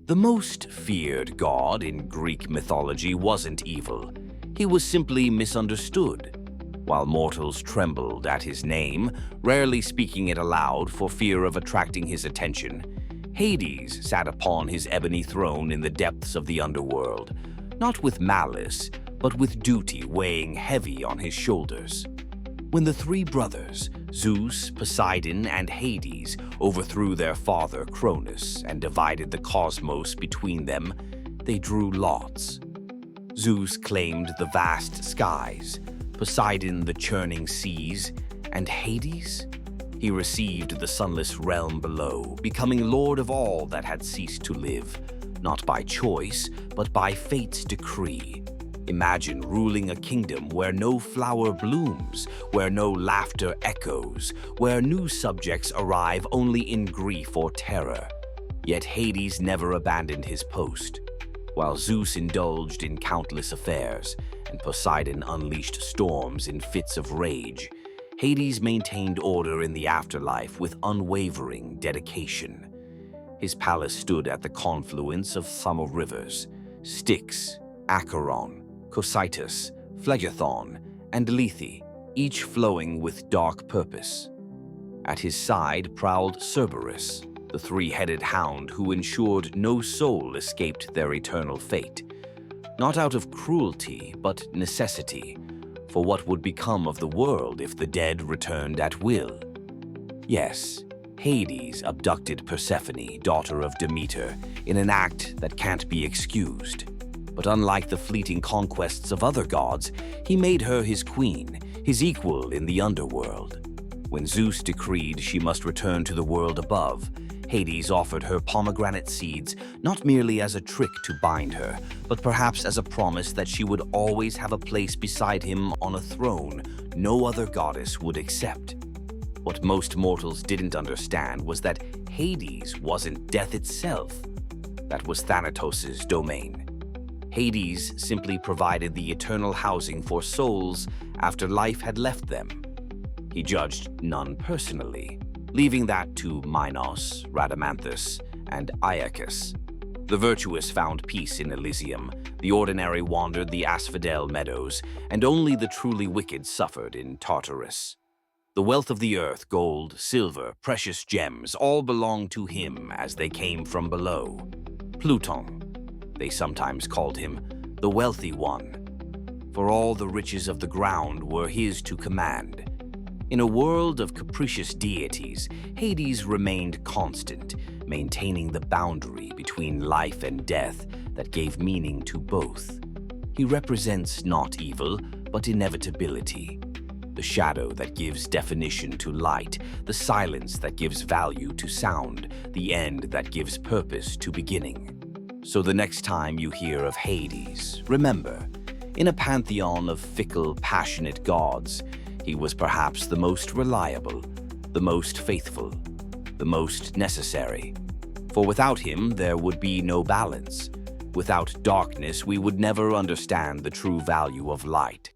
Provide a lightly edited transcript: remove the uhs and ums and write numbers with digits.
The most feared god in Greek mythology wasn't evil. He was simply misunderstood. While mortals trembled at his name, rarely speaking it aloud for fear of attracting his attention, Hades sat upon his ebony throne in the depths of the underworld, not with malice, but with duty weighing heavy on his shoulders. When the three brothers, Zeus, Poseidon, and Hades, overthrew their father Cronus and divided the cosmos between them, they drew lots. Zeus claimed the vast skies, Poseidon the churning seas, and Hades? He received the sunless realm below, becoming lord of all that had ceased to live, not by choice, but by fate's decree. Imagine ruling a kingdom where no flower blooms, where no laughter echoes, where new subjects arrive only in grief or terror. Yet Hades never abandoned his post. While Zeus indulged in countless affairs, and Poseidon unleashed storms in fits of rage, Hades maintained order in the afterlife with unwavering dedication. His palace stood at the confluence of summer rivers, Styx, Acheron, Cocytus, Phlegethon, and Lethe, each flowing with dark purpose. At his side prowled Cerberus, the three-headed hound who ensured no soul escaped their eternal fate, not out of cruelty but necessity, for what would become of the world if the dead returned at will? Yes, Hades abducted Persephone, daughter of Demeter, in an act that can't be excused. But unlike the fleeting conquests of other gods, he made her his queen, his equal in the underworld. When Zeus decreed she must return to the world above, Hades offered her pomegranate seeds not merely as a trick to bind her, but perhaps as a promise that she would always have a place beside him on a throne no other goddess would accept. What most mortals didn't understand was that Hades wasn't death itself. That was Thanatos' domain. Hades simply provided the eternal housing for souls after life had left them. He judged none personally, leaving that to Minos, Rhadamanthus, and Aeacus. The virtuous found peace in Elysium, the ordinary wandered the asphodel meadows, and only the truly wicked suffered in Tartarus. The wealth of the earth, gold, silver, precious gems, all belonged to him as they came from below. Pluton, they sometimes called him, the wealthy one, for all the riches of the ground were his to command. In a world of capricious deities, Hades remained constant, maintaining the boundary between life and death that gave meaning to both. He represents not evil, but inevitability, the shadow that gives definition to light, the silence that gives value to sound, the end that gives purpose to beginning. So the next time you hear of Hades, remember, in a pantheon of fickle, passionate gods, he was perhaps the most reliable, the most faithful, the most necessary. For without him, there would be no balance. Without darkness, we would never understand the true value of light.